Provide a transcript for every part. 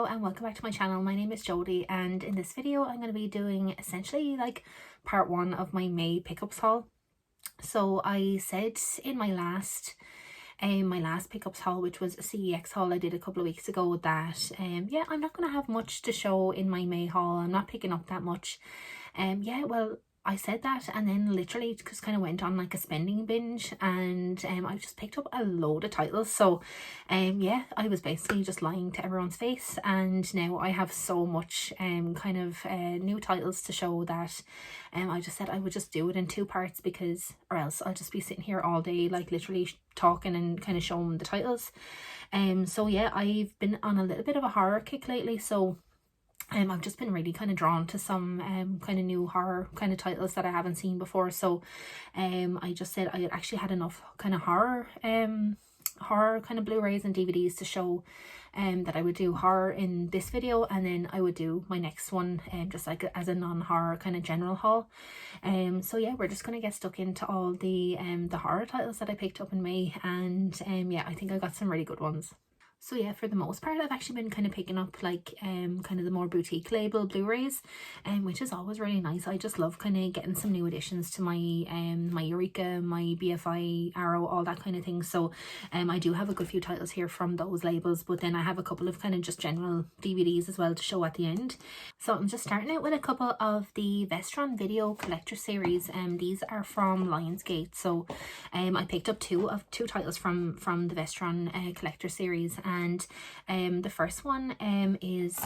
Hello and welcome back to my channel. My name is Jodie, and in this video I'm going to be doing essentially like part one of my May pickups haul. So I said in my last pickups haul, which was a CEX haul I did a couple of weeks ago, that yeah, I'm not going to have much to show in my May haul. I'm not picking up that much. Yeah, well, I said that and then literally just kind of went on like a spending binge, and I just picked up a load of titles. So yeah, I was basically just lying to everyone's face, and now I have so much kind of new titles to show that I just said I would just do it in two parts, because or else I'll just be sitting here all day like literally talking and kind of showing the titles. So yeah, I've been on a little bit of a horror kick lately, so I've just been really kind of drawn to some kind of new horror kind of titles that I haven't seen before. So I just said I actually had enough kind of horror kind of Blu-rays and DVDs to show that I would do horror in this video, and then I would do my next one just like as a non-horror kind of general haul. So yeah, we're just gonna get stuck into all the horror titles that I picked up in May, and yeah, I think I got some really good ones. So yeah, for the most part, I've actually been kind of picking up like kind of the more boutique label Blu-rays, which is always really nice. I just love kind of getting some new additions to my my Eureka, my BFI, Arrow, all that kind of thing. So I do have a good few titles here from those labels, but then I have a couple of kind of just general DVDs as well to show at the end. So I'm just starting out with a couple of the Vestron Video Collector Series. These are from Lionsgate. So I picked up two titles from the Vestron Collector Series. And the first one it's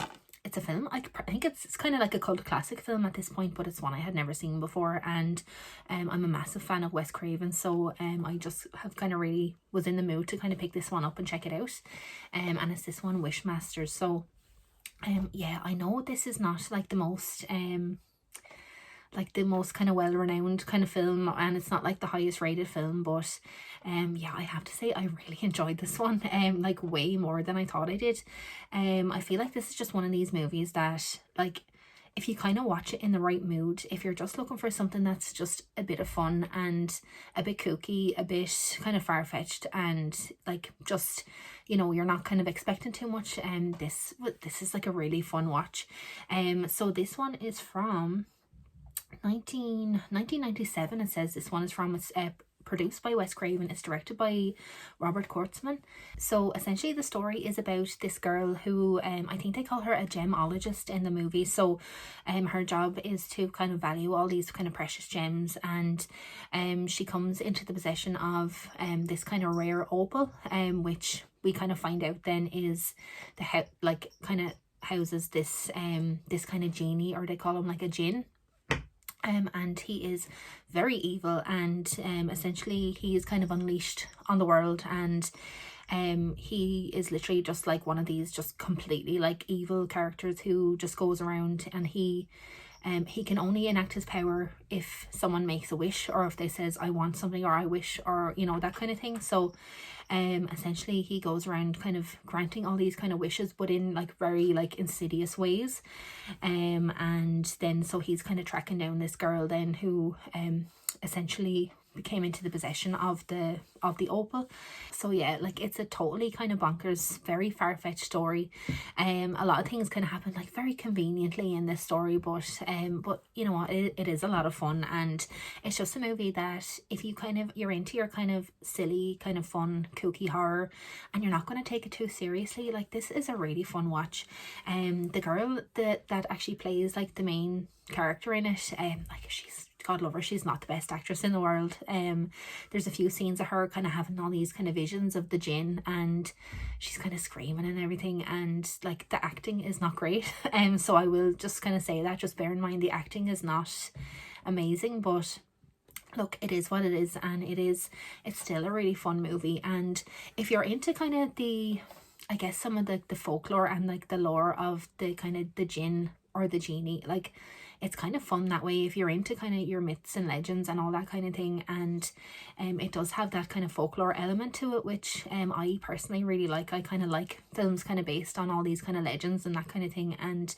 a film. I think it's kind of like a cult classic film at this point, but it's one I had never seen before, and I'm a massive fan of Wes Craven, so I just have kind of really was in the mood to kind of pick this one up and check it out. And it's this one, Wishmasters. So yeah, I know this is not like the most kind of well-renowned kind of film, and it's not like the highest rated film, but yeah, I have to say I really enjoyed this one, like way more than I thought I did. I feel like this is just one of these movies that, like, if you kind of watch it in the right mood, if you're just looking for something that's just a bit of fun and a bit kooky, a bit kind of far-fetched, and like just, you know, you're not kind of expecting too much, this is like a really fun watch. So this one is from 1997. It says this one is from. It's produced by Wes Craven. It's directed by Robert Kurtzman. So essentially the story is about this girl who I think they call her a gemologist in the movie. So her job is to kind of value all these kind of precious gems, and she comes into the possession of this kind of rare opal, which we kind of find out then is like kind of houses this this kind of genie, or they call him like a djinn. And he is very evil, and essentially he is kind of unleashed on the world, and he is literally just like one of these just completely like evil characters who just goes around, and he can only enact his power if someone makes a wish, or if they says I want something, or I wish, or you know, that kind of thing. So essentially he goes around kind of granting all these kind of wishes, but in like very like insidious ways. And then so he's kind of tracking down this girl then who essentially came into the possession of the opal. So yeah, like it's a totally kind of bonkers, very far-fetched story. A lot of things kind of happen like very conveniently in this story, but you know what, it is a lot of fun, and it's just a movie that if you kind of you're into your kind of silly kind of fun kooky horror, and you're not going to take it too seriously, like this is a really fun watch. The girl that actually plays like the main character in it, like she's, God love her, she's not the best actress in the world. There's a few scenes of her kind of having all these kind of visions of the djinn, and she's kind of screaming and everything, and like the acting is not great. So I will just kind of say that, just bear in mind the acting is not amazing, but look, it is what it is, and it's still a really fun movie. And if you're into kind of the, I guess, some of the folklore and like the lore of the kind of the djinn or the genie, like it's kind of fun that way if you're into kind of your myths and legends and all that kind of thing. And it does have that kind of folklore element to it, which I personally really like. I kind of like films kind of based on all these kind of legends and that kind of thing, and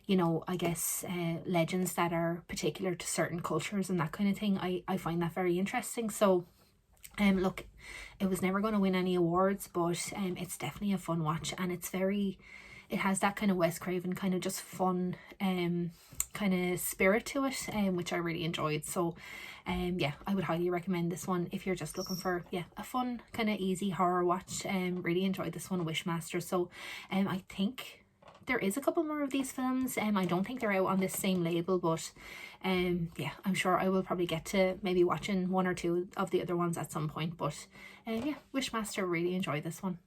you know, I guess legends that are particular to certain cultures and that kind of thing. I find that very interesting. So Look, it was never going to win any awards, but it's definitely a fun watch, and it has that kind of Wes Craven kind of just fun kind of spirit to it, which I really enjoyed. So yeah, I would highly recommend this one if you're just looking for a fun kind of easy horror watch. Really enjoyed this one, Wishmaster. So I think there is a couple more of these films. I don't think they're out on this same label, but yeah, I'm sure I will probably get to maybe watching one or two of the other ones at some point. But yeah, Wishmaster, really enjoyed this one.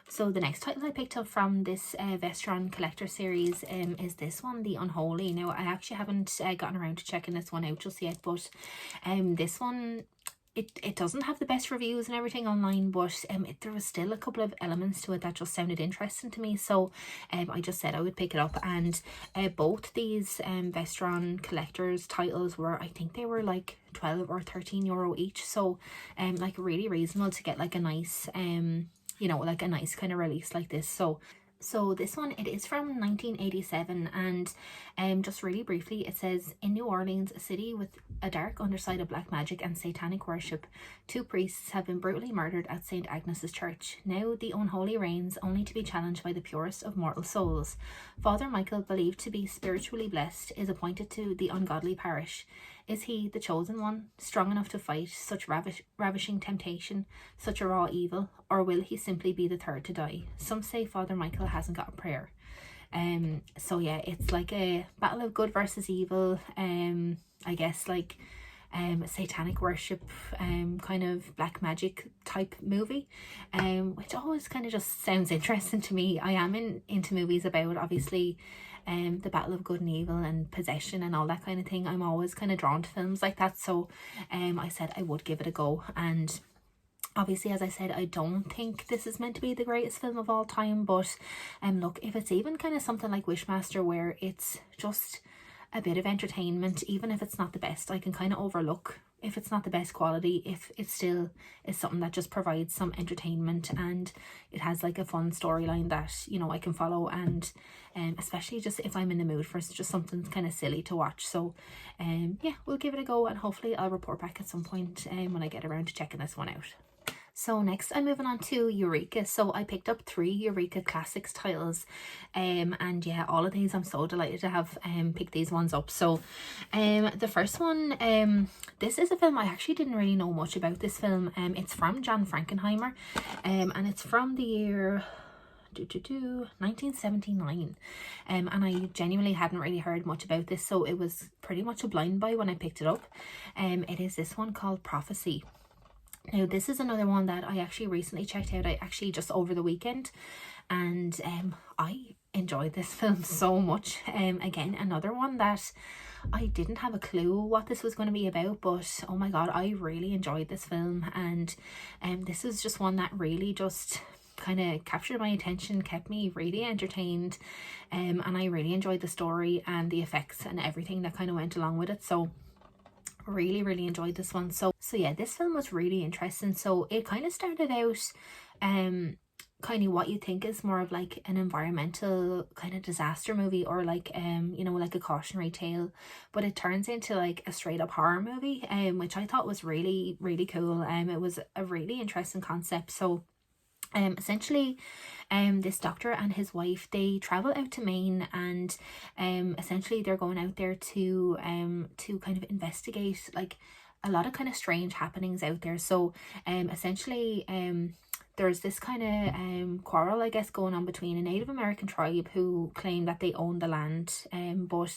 So the next title I picked up from this Vestron collector series is this one, The Unholy. Now, I actually haven't gotten around to checking this one out just yet, but this one, it doesn't have the best reviews and everything online, but there was still a couple of elements to it that just sounded interesting to me. So I just said I would pick it up, and both these Vestron collectors titles were, I think they were like 12 or 13 euro each. So like really reasonable to get like a nice you know, like a nice kind of release like this. So this one, it is from 1987, and just really briefly, it says, in New Orleans, a city with a dark underside of black magic and satanic worship, 2 priests have been brutally murdered at St. Agnes's Church. Now the unholy reigns, only to be challenged by the purest of mortal souls. Father Michael, believed to be spiritually blessed, is appointed to the ungodly parish. Is he, the chosen one, strong enough to fight such ravishing temptation, such a raw evil, or will he simply be the third to die? Some say Father Michael hasn't got a prayer. So yeah, it's like a battle of good versus evil, I guess like satanic worship, kind of black magic type movie, which always kind of just sounds interesting to me. I am into movies about, obviously, the battle of good and evil and possession and all that kind of thing. I'm always kind of drawn to films like that, so I said I would give it a go. And obviously, as I said, I don't think this is meant to be the greatest film of all time, but look, if it's even kind of something like Wishmaster, where it's just a bit of entertainment, even if it's not the best, I can kind of overlook if it's not the best quality, if it still is something that just provides some entertainment, and it has like a fun storyline that, you know, I can follow, and especially just if I'm in the mood for just something kind of silly to watch. So yeah, we'll give it a go, and hopefully I'll report back at some point when I get around to checking this one out. So next I'm moving on to Eureka. So I picked up 3 Eureka Classics titles, and yeah, all of these I'm so delighted to have picked these ones up. So the first one, this is a film I actually didn't really know much about. This film, it's from John Frankenheimer, and it's from the year 1979, and I genuinely hadn't really heard much about this, so it was pretty much a blind buy when I picked it up. It is this one called Prophecy. Now, this is another one that I actually recently checked out, just over the weekend, and I enjoyed this film so much. Again, another one that I didn't have a clue what this was going to be about, but oh my god, I really enjoyed this film, and this is just one that really just kind of captured my attention, kept me really entertained, and I really enjoyed the story and the effects and everything that kind of went along with it. So really enjoyed this one. So yeah, this film was really interesting. So it kind of started out kind of what you think is more of like an environmental kind of disaster movie, or like you know, like a cautionary tale, but it turns into like a straight up horror movie, which I thought was really cool. It was a really interesting concept. So essentially, this doctor and his wife, they travel out to Maine, and essentially they're going out there to kind of investigate like a lot of kind of strange happenings out there. So essentially there's this kind of quarrel, I guess, going on between a Native American tribe who claim that they own the land, but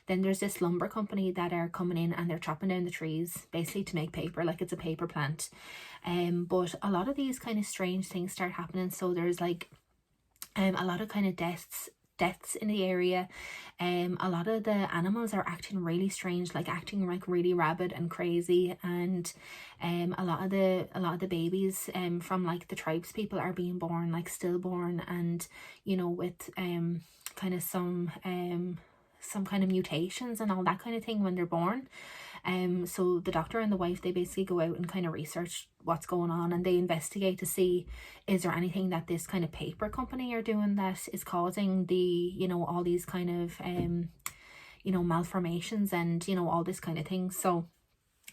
then there's this lumber company that are coming in and they're chopping down the trees basically to make paper, like it's a paper plant. But a lot of these kind of strange things start happening. So there's like a lot of kind of deaths in the area. A lot of the animals are acting really strange, like acting like really rabid and crazy, and a lot of the babies from like the tribes people are being born like stillborn, and you know, with kind of some kind of mutations and all that kind of thing when they're born. So the doctor and the wife, they basically go out and kind of research what's going on, and they investigate to see, is there anything that this kind of paper company are doing that is causing the, you know, all these kind of you know, malformations and, you know, all this kind of thing. So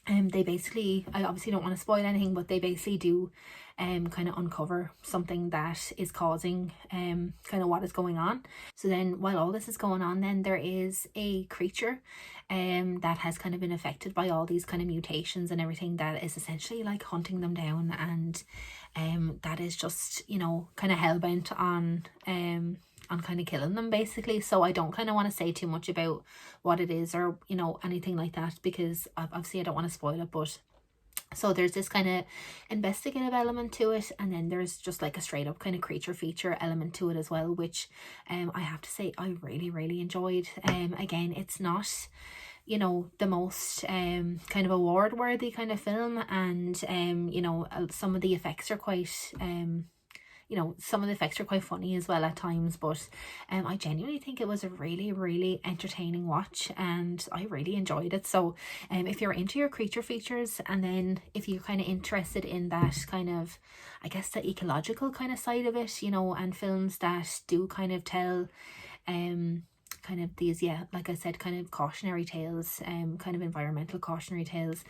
They basically, I obviously don't want to spoil anything, but they basically do kind of uncover something that is causing kind of what is going on. So then while all this is going on, then there is a creature that has kind of been affected by all these kind of mutations and everything, that is essentially like hunting them down, and that is just, you know, kind of hell-bent on kind of killing them basically. So I don't kind of want to say too much about what it is, or, you know, anything like that, because obviously I don't want to spoil it. But so there's this kind of investigative element to it, and then there's just like a straight up kind of creature feature element to it as well, which I have to say I really enjoyed. Again, it's not, you know, the most kind of award worthy kind of film, and you know, some of the effects are quite you know, some of the effects are quite funny as well at times, but I genuinely think it was a really entertaining watch, and I really enjoyed it. So if you're into your creature features, and then if you're kind of interested in that kind of, I guess, the ecological kind of side of it, you know, and films that do kind of tell kind of these, yeah, like I said, kind of cautionary tales, kind of environmental cautionary tales,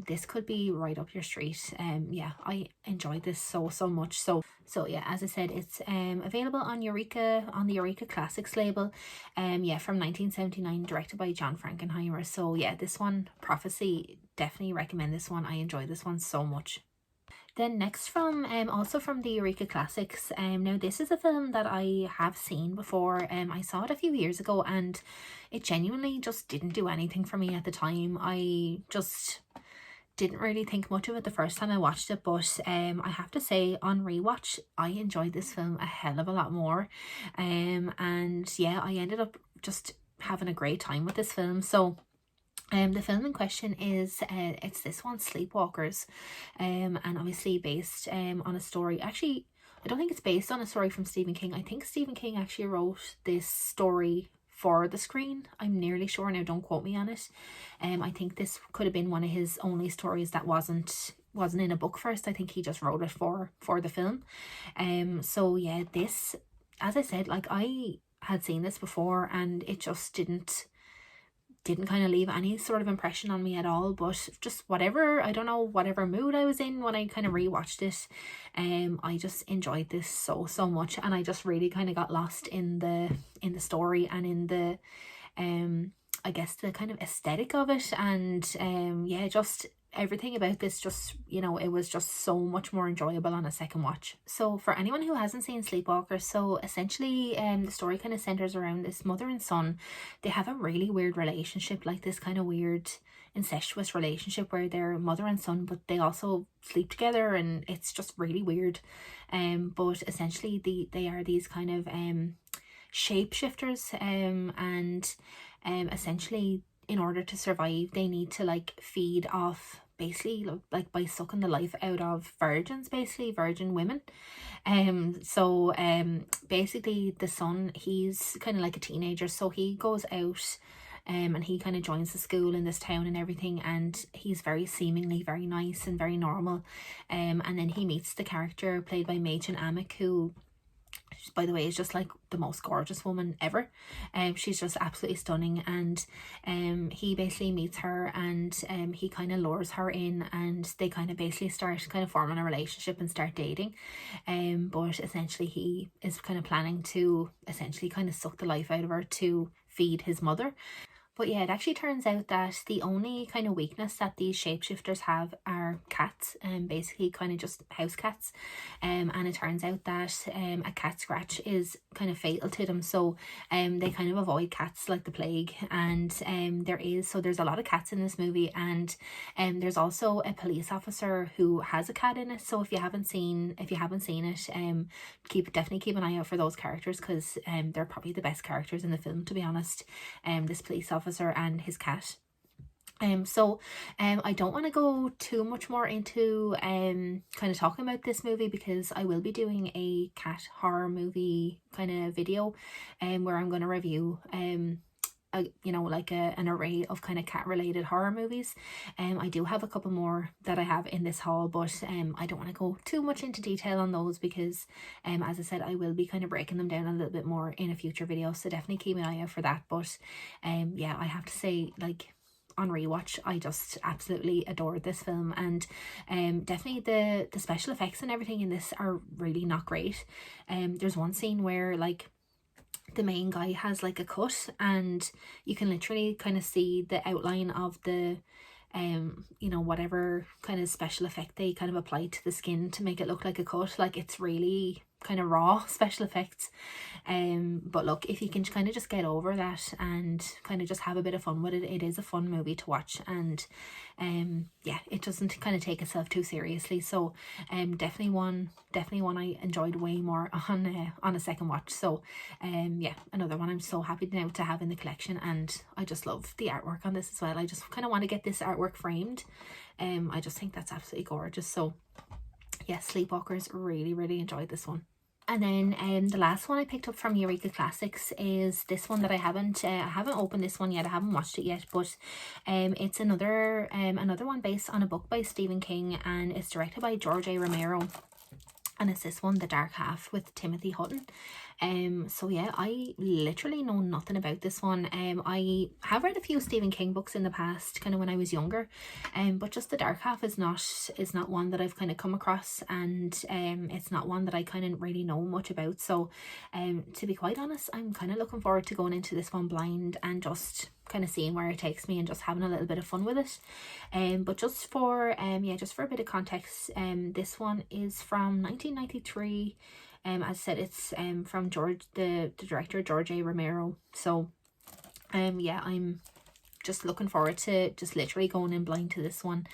this could be right up your street. Yeah, I enjoyed this so much. So yeah, as I said, it's available on Eureka, on the Eureka Classics label, yeah, from 1979, directed by John Frankenheimer. So yeah, this one, Prophecy, definitely recommend this one. I enjoyed this one so much. Then next, from also from the Eureka Classics, now this is a film that I have seen before. I saw it a few years ago, and it genuinely just didn't do anything for me at the time. I just didn't really think much of it the first time I watched it, but I have to say, on rewatch, I enjoyed this film a hell of a lot more. And yeah, I ended up just having a great time with this film. So the film in question is it's this one, Sleepwalkers, and obviously based on a story. Actually, I don't think it's based on a story from Stephen King. I think Stephen King actually wrote this story for the screen. I'm nearly sure, now don't quote me on it. I think this could have been one of his only stories that wasn't in a book first. I think he just wrote it for the film. So yeah, this, as I said, like, I had seen this before, and it just didn't kind of leave any sort of impression on me at all. But just whatever, I don't know, whatever mood I was in when I kind of rewatched it, I just enjoyed this so much, and I just really kind of got lost in the story, and in the I guess the kind of aesthetic of it, and yeah, just everything about this, just, you know, it was just so much more enjoyable on a second watch. So for anyone who hasn't seen Sleepwalkers, so essentially the story kind of centers around this mother and son. They have a really weird relationship, like this kind of weird incestuous relationship where they're mother and son, but they also sleep together, and it's just really weird. But essentially they are these kind of shapeshifters, and essentially, in order to survive, they need to like feed off, basically, like by sucking the life out of virgins, basically virgin women. So basically the son, he's kind of like a teenager, so he goes out and he kind of joins the school in this town and everything, and he's very seemingly very nice and very normal. And then he meets the character played by Machen Amick, who, by the way, is just like the most gorgeous woman ever. She's just absolutely stunning, and he basically meets her, and he kind of lures her in, and they kind of basically start kind of forming a relationship and start dating. But essentially he is kind of planning to essentially kind of suck the life out of her to feed his mother. But yeah, it actually turns out that the only kind of weakness that these shapeshifters have are cats, and basically kind of just house cats. And it turns out that a cat scratch is kind of fatal to them. So they kind of avoid cats like the plague. And there's a lot of cats in this movie, and there's also a police officer who has a cat in it. So if you haven't seen it, definitely keep an eye out for those characters, because they're probably the best characters in the film, to be honest. This police officer and his cat. So I don't want to go too much more into kind of talking about this movie, because I will be doing a cat horror movie kind of video where I'm going to review an array of kind of cat related horror movies. I do have a couple more that I have in this haul, but I don't want to go too much into detail on those, because as I said, I will be kind of breaking them down a little bit more in a future video, so definitely keep an eye out for that. But yeah, I have to say, like, on rewatch, I just absolutely adored this film. And definitely the special effects and everything in this are really not great. There's one scene where like the main guy has like a cut, and you can literally kind of see the outline of the you know, whatever kind of special effect they kind of applied to the skin to make it look like a cut. Like, it's really kind of raw special effects. But look, if you can kind of just get over that and kind of just have a bit of fun with it, it is a fun movie to watch. And yeah, it doesn't kind of take itself too seriously. So definitely one I enjoyed way more on a second watch. So yeah, another one I'm so happy now to have in the collection. And I just love the artwork on this as well. I just kind of want to get this artwork framed. I just think that's absolutely gorgeous. So yeah, Sleepwalkers, really enjoyed this one. And then the last one I picked up from Eureka Classics is this one that I haven't opened this one yet. I haven't watched it yet, but it's another one based on a book by Stephen King, and it's directed by George A. Romero. And it's this one, The Dark Half, with Timothy Hutton. So yeah, I literally know nothing about this one. I have read a few Stephen King books in the past, kind of when I was younger, but just The Dark Half is not one that I've kind of come across, and it's not one that I kind of really know much about. So to be quite honest, I'm kind of looking forward to going into this one blind and just kind of seeing where it takes me and just having a little bit of fun with it. But just for just for a bit of context, this one is from 1993. As I said, it's from the director George A. Romero. So yeah, I'm just looking forward to just literally going in blind to this one,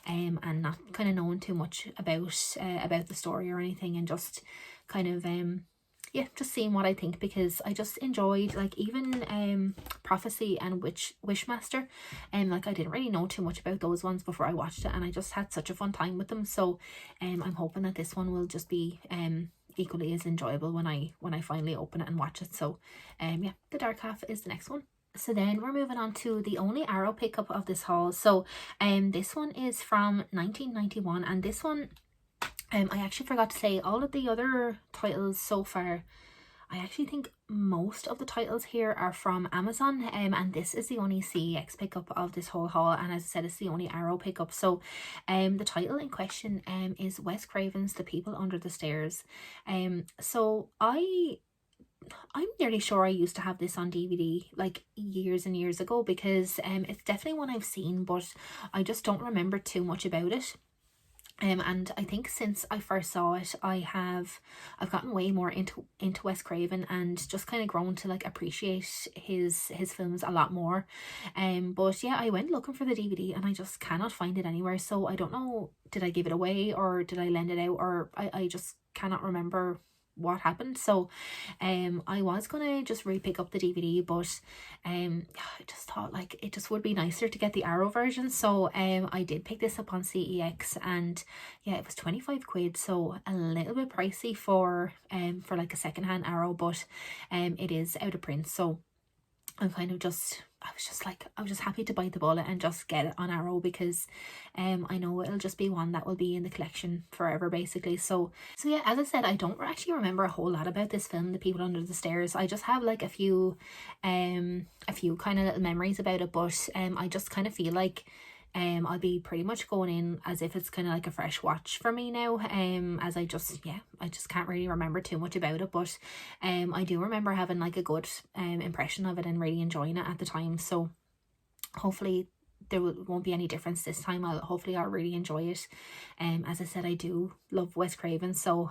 and not kind of knowing too much about the story or anything, and just kind of yeah, just seeing what I think, because I just enjoyed, like, even Prophecy and Wishmaster, and like, I didn't really know too much about those ones before I watched it, and I just had such a fun time with them. So I'm hoping that this one will just be equally as enjoyable when I finally open it and watch it. So yeah, The Dark Half is the next one. So then we're moving on to the only Arrow pickup of this haul. So this one is from 1991, and this one, I actually forgot to say, all of the other titles so far, I actually think most of the titles here are from Amazon, and this is the only CEX pickup of this whole haul, and as I said, it's the only Arrow pickup. So the title in question is Wes Craven's The People Under the Stairs. So I'm nearly sure I used to have this on DVD like years and years ago, because it's definitely one I've seen, but I just don't remember too much about it. And I think since I first saw it, I've gotten way more into Wes Craven, and just kind of grown to like appreciate his films a lot more. But yeah, I went looking for the DVD and I just cannot find it anywhere. So I don't know, did I give it away or did I lend it out, or I just cannot remember what happened. So I was gonna just re-pick up the DVD, but I just thought like it just would be nicer to get the Arrow version. So I did pick this up on CEX, and yeah, it was 25 quid, so a little bit pricey for like a secondhand Arrow, but it is out of print. So I'm kind of just, I was just happy to bite the bullet and just get it on Arrow, because I know it'll just be one that will be in the collection forever, basically. So yeah, as I said, I don't actually remember a whole lot about this film, The People Under the Stairs. I just have like a few kind of little memories about it, but I just kind of feel like I'll be pretty much going in as if it's kind of like a fresh watch for me now, as I just can't really remember too much about it. But I do remember having like a good impression of it and really enjoying it at the time. So hopefully there won't be any difference this time. Hopefully I'll really enjoy it. As I said, I do love Wes Craven, so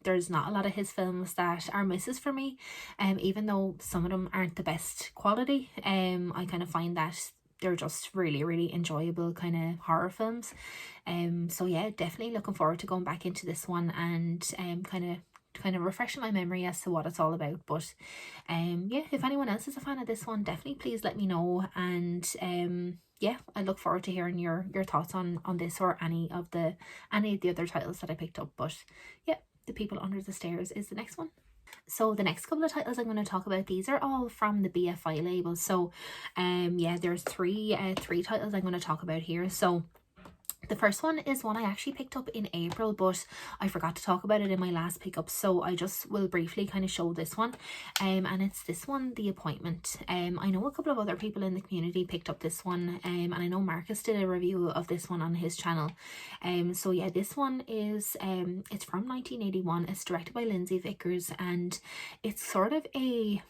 there's not a lot of his films that are misses for me, even though some of them aren't the best quality. I kind of find that they're just really enjoyable kind of horror films. So yeah, definitely looking forward to going back into this one and kind of refreshing my memory as to what it's all about. But yeah, if anyone else is a fan of this one, definitely please let me know. And yeah, I look forward to hearing your thoughts on this, or any of the other titles that I picked up. But yeah, The People Under the Stairs is the next one. So the next couple of titles I'm going to talk about, these are all from the BFI label. So yeah, there's three titles I'm going to talk about here. So The first one is one I actually picked up in April, but I forgot to talk about it in my last pickup, so I just will briefly kind of show this one. And it's this one, The Appointment. I know a couple of other people in the community picked up this one, and I know Marcus did a review of this one on his channel. So yeah, this one is it's from 1981. It's directed by Lindsay Vickers, and it's sort of a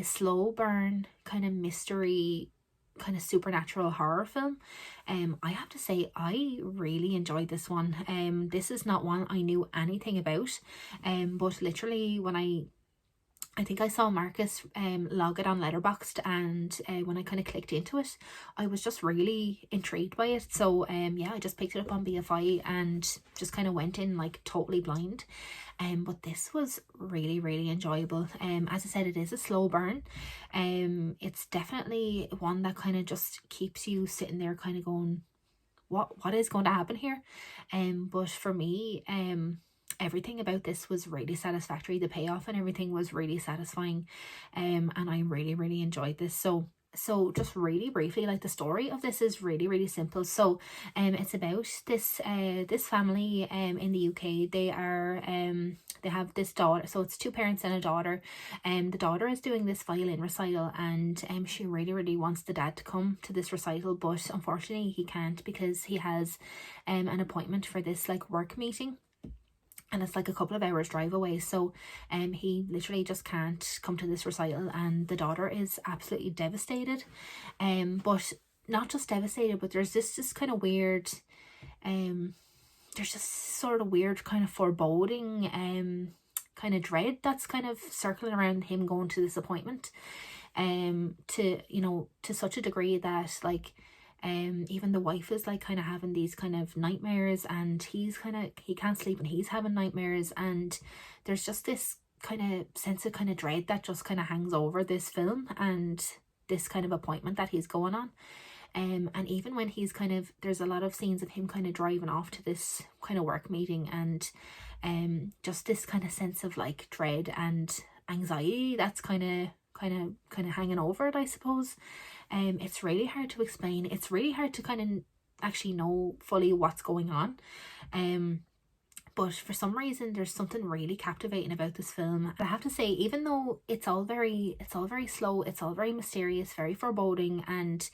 slow burn kind of mystery, kind of supernatural horror film. I have to say I really enjoyed this one. This is not one I knew anything about, but literally when I think I saw Marcus log it on Letterboxd, and when I kind of clicked into it, I was just really intrigued by it. So yeah, I just picked it up on BFI and just kind of went in like totally blind. But this was really, really enjoyable. As I said, it is a slow burn. It's definitely one that kind of just keeps you sitting there kind of going, what is going to happen here? But for me, everything about this was really satisfactory. The payoff and everything was really satisfying, and I really, really enjoyed this. So just really briefly, like, the story of this is really, really simple. So it's about this family in the UK. They are they have this daughter, so it's two parents and a daughter. The daughter is doing this violin recital, and she really, really wants the dad to come to this recital, but unfortunately he can't because he has an appointment for this like work meeting, and it's like a couple of hours drive away. So he literally just can't come to this recital, and the daughter is absolutely devastated. But not just devastated, but there's this kind of weird there's just sort of weird kind of foreboding kind of dread that's kind of circling around him going to this appointment, to, you know, to such a degree that like even the wife is like kind of having these kind of nightmares, and he can't sleep and he's having nightmares, and there's just this kind of sense of kind of dread that just kind of hangs over this film and this kind of appointment that he's going on. And even when he's kind of, there's a lot of scenes of him kind of driving off to this kind of work meeting, and just this kind of sense of like dread and anxiety that's kind of hanging over it, I suppose. It's really hard to explain. It's really hard to kind of actually know fully what's going on. But for some reason there's something really captivating about this film. I have to say, even though it's all very slow, it's all very mysterious, very foreboding, and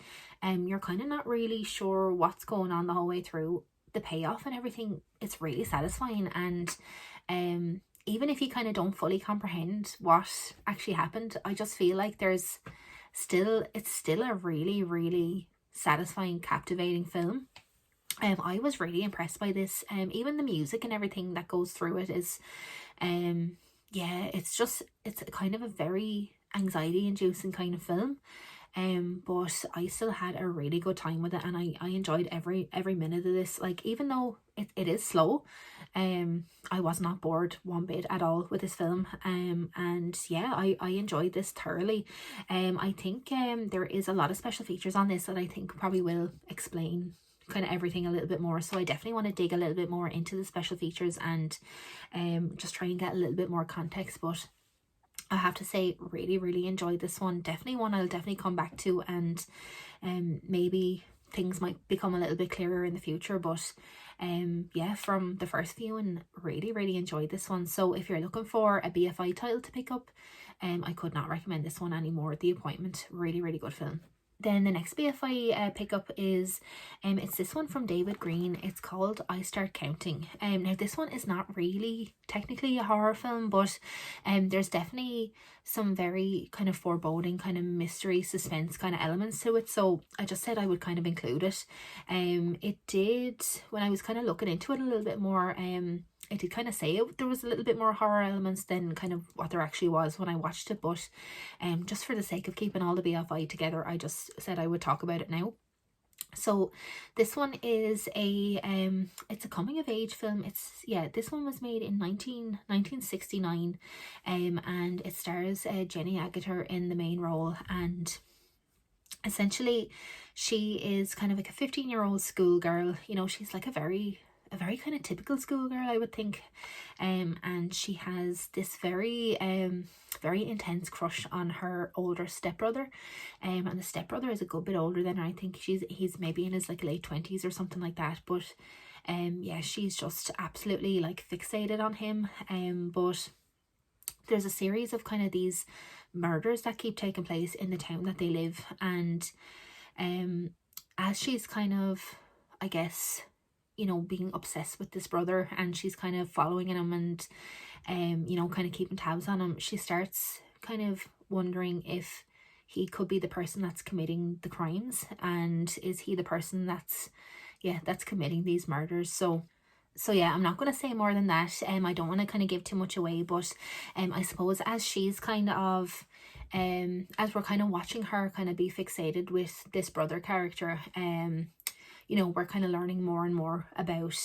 you're kind of not really sure what's going on the whole way through, the payoff and everything, it's really satisfying. And even if you kind of don't fully comprehend what actually happened, I just feel like it's still a really, really satisfying, captivating film. I was really impressed by this. Even the music and everything that goes through it is yeah, it's kind of a very anxiety inducing kind of film. But I still had a really good time with it, and I enjoyed every minute of this. Like, even though it is slow, I was not bored one bit at all with this film. And yeah, I enjoyed this thoroughly. I think there is a lot of special features on this that I think probably will explain kind of everything a little bit more, so I definitely want to dig a little bit more into the special features and just try and get a little bit more context. But I have to say, really, really enjoyed this one. Definitely one I'll definitely come back to, and maybe things might become a little bit clearer in the future. But yeah, from the first viewing, really, really enjoyed this one. So if you're looking for a BFI title to pick up, I could not recommend this one anymore. The Appointment, really, really good film. Then the next BFI pickup is it's this one from David Green. It's called I Start Counting. Now this one is not really technically a horror film, but there's definitely some very kind of foreboding, kind of mystery, suspense kind of elements to it. So I just said I would kind of include it. It did, when I was kind of looking into it a little bit more, I did kind of say there was a little bit more horror elements than kind of what there actually was when I watched it, but just for the sake of keeping all the BFI together, I just said I would talk about it now. So this one is it's a coming of age film. This one was made in 1969, and it stars Jenny Agutter in the main role, and essentially she is kind of like a 15-year-old schoolgirl. You know, she's like a very a very kind of typical schoolgirl, I would think. And she has this very very intense crush on her older stepbrother. And the stepbrother is a good bit older than her. I think he's maybe in his like late 20s or something like that. But yeah, she's just absolutely like fixated on him. But there's a series of kind of these murders that keep taking place in the town that they live, and as she's kind of, I guess, you know, being obsessed with this brother, and she's kind of following him and you know, kind of keeping tabs on him, she starts kind of wondering if he could be the person that's committing the crimes, and is he the person that's committing these murders. So yeah, I'm not going to say more than that. I don't want to kind of give too much away, but I suppose as she's kind of as we're kind of watching her kind of be fixated with this brother character, you know, we're kind of learning more and more about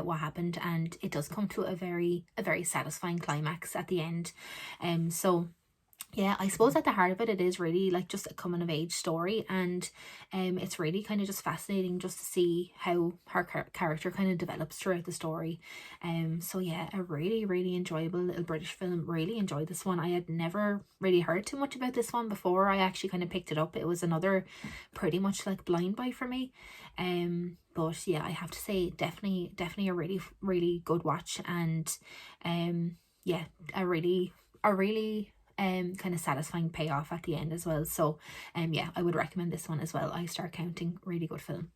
what happened, and it does come to a very satisfying climax at the end. So yeah, I suppose at the heart of it, it is really like just a coming of age story, and it's really kind of just fascinating just to see how her character kind of develops throughout the story. So yeah, a really enjoyable little British film. Really enjoyed this one. I had never really heard too much about this one before I actually kind of picked it up. It was another pretty much like blind buy for me. But yeah, I have to say definitely a really good watch, and yeah, a really kind of satisfying payoff at the end as well. So yeah, I would recommend this one as well. I Start Counting, really good film.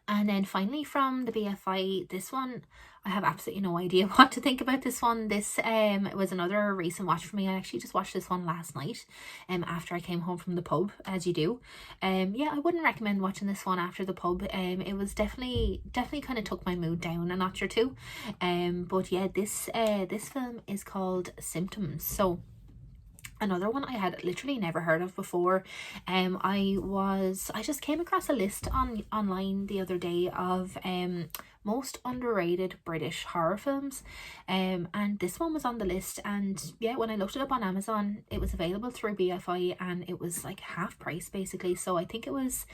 And then finally from the BFI, this one, I have absolutely no idea what to think about this one. This was another recent watch for me. I actually just watched this one last night after I came home from the pub, as you do. Yeah, I wouldn't recommend watching this one after the pub. It was definitely kind of took my mood down a notch or two. But yeah, this film is called Symptoms. So another one I had literally never heard of before. I just came across a list online the other day of most underrated British horror films, and this one was on the list. And yeah, when I looked it up on Amazon, it was available through BFI, and it was like half price basically. So I think it was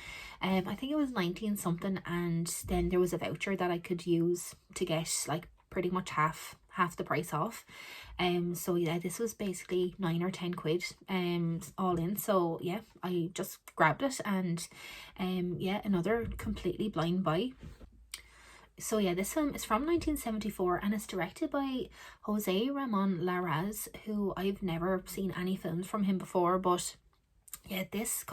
19 something, and then there was a voucher that I could use to get like pretty much half the price off. So yeah, this was basically 9 or 10 quid all in. So yeah, I just grabbed it, and yeah, another completely blind buy. So yeah, this film is from 1974, and it's directed by Jose Ramon Larraz, who I've never seen any films from him before, but yeah, this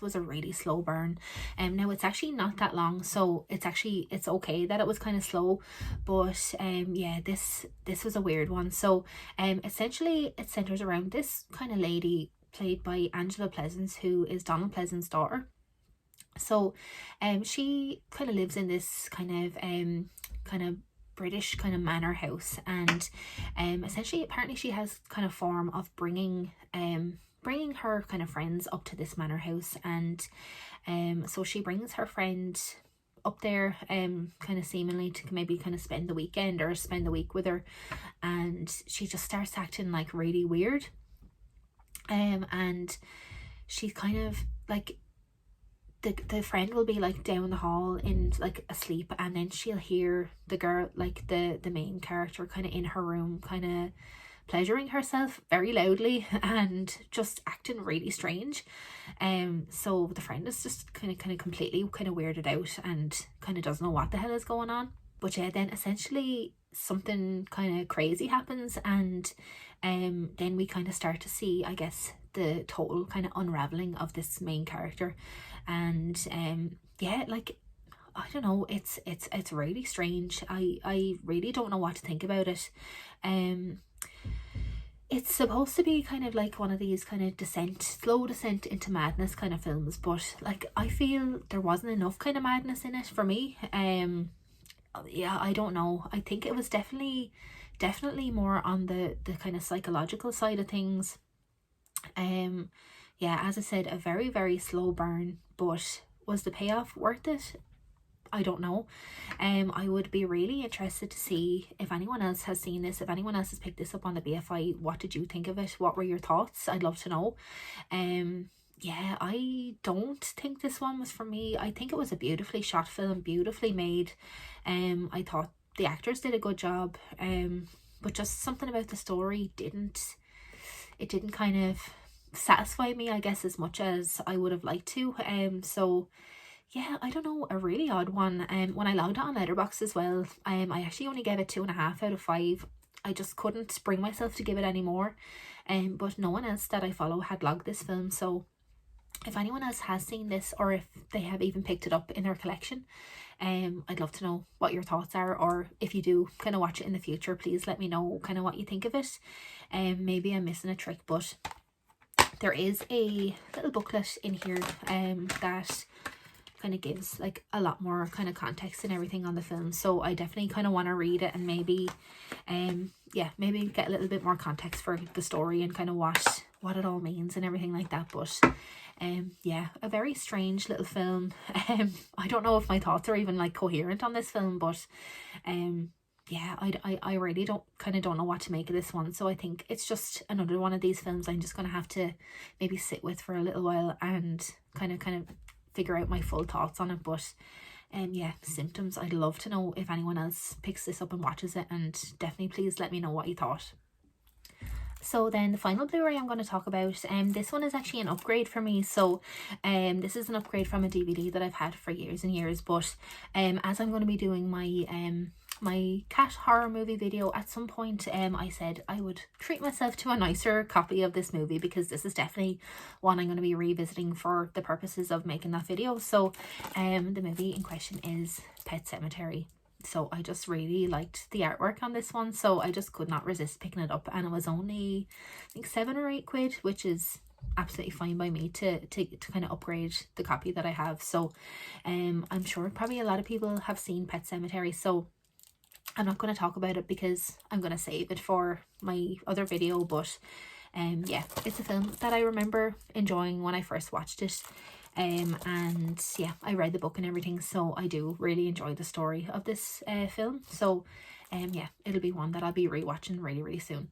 was a really slow burn. Now it's actually not that long, so it's okay that it was kind of slow, but yeah, this was a weird one. So essentially it centers around this kind of lady played by Angela Pleasance, who is Donald Pleasance's daughter. So she kind of lives in this kind of British kind of manor house, and essentially apparently she has kind of form of bringing her kind of friends up to this manor house. And so she brings her friend up there kind of seemingly to maybe kind of spend the weekend or spend the week with her, and she just starts acting like really weird, and she's kind of like the friend will be like down the hall in like asleep, and then she'll hear the girl, like the main character, kind of in her room kind of pleasuring herself very loudly and just acting really strange. So the friend is just kind of completely kind of weirded out and kind of doesn't know what the hell is going on. But yeah, then essentially something kind of crazy happens, and then we kind of start to see, I guess, the total kind of unraveling of this main character. And yeah, like, I don't know, it's really strange. I really don't know what to think about it. It's supposed to be kind of like one of these kind of slow descent into madness kind of films, but like I feel there wasn't enough kind of madness in it for me. Yeah, I don't know. I think it was definitely more on the kind of psychological side of things. Yeah, as I said, a very slow burn, but was the payoff worth it? I don't know. I would be really interested to see if anyone else has seen this, if anyone else has picked this up on the BFI. What did you think of it? What were your thoughts? I'd love to know. yeah, I don't think this one was for me. I think it was a beautifully shot film, beautifully made. I thought the actors did a good job. But just something about the story didn't kind of satisfy me, I guess, as much as I would have liked to. So yeah, I don't know, a really odd one. When I logged it on Letterboxd as well, I actually only gave it 2.5 out of 5. I just couldn't bring myself to give it any more. But no one else that I follow had logged this film, so if anyone else has seen this, or if they have even picked it up in their collection, I'd love to know what your thoughts are, or if you do kind of watch it in the future, please let me know kind of what you think of it. Maybe I'm missing a trick, but there is a little booklet in here that kind of gives like a lot more kind of context and everything on the film, so I definitely kind of want to read it and maybe yeah, maybe get a little bit more context for the story and kind of what it all means and everything like that. But yeah, a very strange little film. I don't know if my thoughts are even like coherent on this film, but yeah, I really don't know what to make of this one. So I think it's just another one of these films I'm just gonna have to maybe sit with for a little while and kind of figure out my full thoughts on it. But yeah, Symptoms, I'd love to know if anyone else picks this up and watches it, and definitely please let me know what you thought. So then the final Blu-ray I'm going to talk about, this one is actually an upgrade for me. So this is an upgrade from a DVD that I've had for years and years, but as I'm going to be doing my cat horror movie video at some point, I said I would treat myself to a nicer copy of this movie, because this is definitely one I'm going to be revisiting for the purposes of making that video. So the movie in question is Pet Sematary. So I just really liked the artwork on this one, so I just could not resist picking it up, and it was only I think 7 or 8 quid, which is absolutely fine by me to kind of upgrade the copy that I have. So I'm sure probably a lot of people have seen Pet Sematary, so I'm not going to talk about it because I'm going to save it for my other video. But yeah, it's a film that I remember enjoying when I first watched it. And yeah, I read the book and everything, so I do really enjoy the story of this film. So yeah, it'll be one that I'll be rewatching really soon.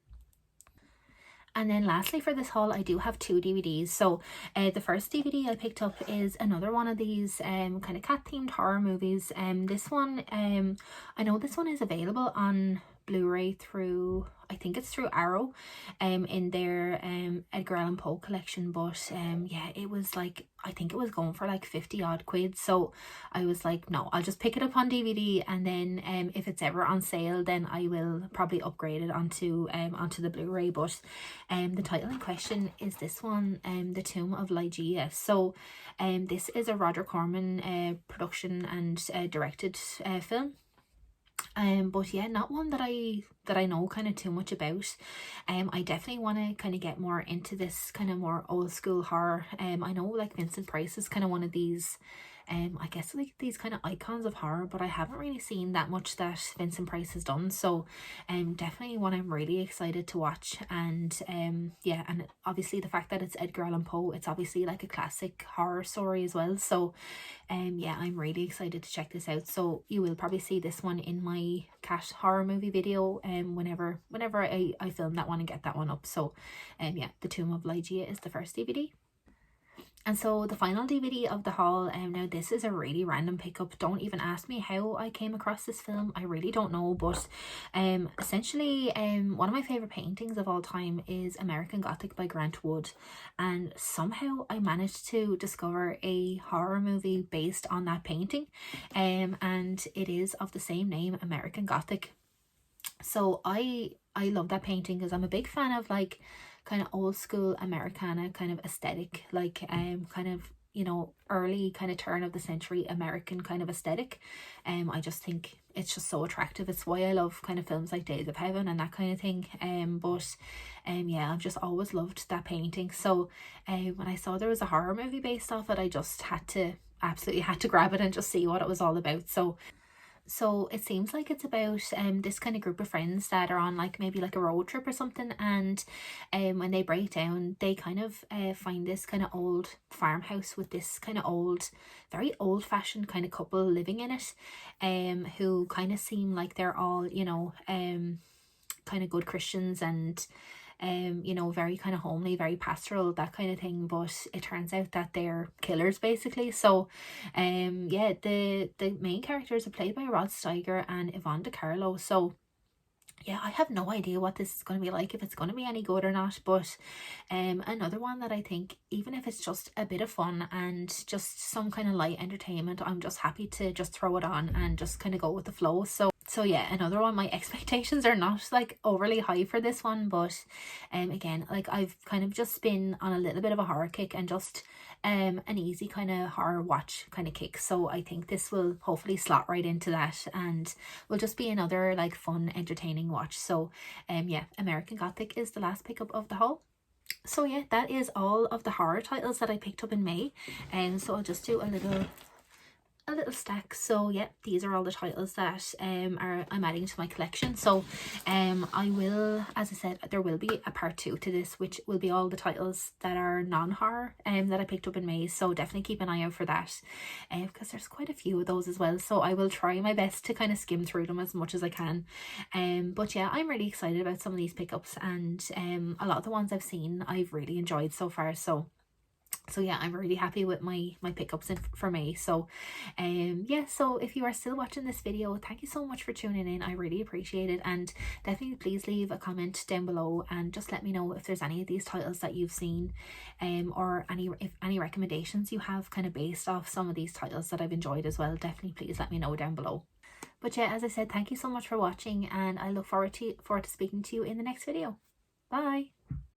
And then lastly for this haul, I do have 2 DVDs. So the first DVD I picked up is another one of these kind of cat themed horror movies. This one, I know this one is available on Blu-ray through, I think it's through Arrow, in their Edgar Allan Poe collection. But yeah, it was like, I think it was going for like 50 odd quid. So I was like, no, I'll just pick it up on DVD, and then if it's ever on sale, then I will probably upgrade it onto the Blu-ray. But the title in question is this one, The Tomb of Lia. So this is a Roger Corman production and directed film. But yeah, not one that I know kind of too much about. I definitely want to kind of get more into this kind of more old school horror. I know like Vincent Price is kind of one of these I guess like these kind of icons of horror, but I haven't really seen that much that Vincent Price has done. So definitely one I'm really excited to watch. And yeah, and obviously the fact that it's Edgar Allan Poe, it's obviously like a classic horror story as well. So yeah, I'm really excited to check this out. So you will probably see this one in my cat horror movie video whenever I film that one and get that one up. So yeah, The Tomb of Lia is the first DVD. And so the final DVD of the haul, now this is a really random pickup. Don't even ask me how I came across this film. I really don't know. But essentially one of my favourite paintings of all time is American Gothic by Grant Wood. And somehow I managed to discover a horror movie based on that painting. And it is of the same name, American Gothic. So I love that painting because I'm a big fan of like kind of old school Americana kind of aesthetic, like kind of, you know, early kind of turn of the century American kind of aesthetic. I just think it's just so attractive. It's why I love kind of films like Days of Heaven and that kind of thing. But yeah, I've just always loved that painting. So when I saw there was a horror movie based off it, I just absolutely had to grab it and just see what it was all about. So it seems like it's about this kind of group of friends that are on like maybe like a road trip or something, and when they break down, they kind of find this kind of old farmhouse with this kind of very old-fashioned kind of couple living in it, who kind of seem like they're all, you know, kind of good Christians, and you know, very kind of homely, very pastoral, that kind of thing, but it turns out that they're killers basically. So yeah, the main characters are played by Rod Steiger and Yvonne DiCarlo. So yeah, I have no idea what this is going to be like, if it's going to be any good or not, but another one that I think, even if it's just a bit of fun and just some kind of light entertainment, I'm just happy to just throw it on and just kind of go with the flow. So yeah, another one. My expectations are not like overly high for this one, but again, like I've kind of just been on a little bit of a horror kick and just an easy kind of horror watch kind of kick. So I think this will hopefully slot right into that and will just be another like fun, entertaining watch. So yeah, American Gothic is the last pickup of the haul. So yeah, that is all of the horror titles that I picked up in May. And so I'll just do a little stack. So yeah, these are all the titles that I'm adding to my collection. So I will, as I said, there will be a part 2 to this, which will be all the titles that are non-horror that I picked up in May. So definitely keep an eye out for that, because there's quite a few of those as well. So I will try my best to kind of skim through them as much as I can. But yeah, I'm really excited about some of these pickups, and a lot of the ones I've seen I've really enjoyed so far. So yeah, I'm really happy with my pickups for May. So yeah, so if you are still watching this video, thank you so much for tuning in. I really appreciate it, and definitely please leave a comment down below and just let me know if there's any of these titles that you've seen, or if any recommendations you have kind of based off some of these titles that I've enjoyed as well. Definitely please let me know down below. But yeah, as I said, thank you so much for watching, and I look forward to speaking to you in the next video. Bye.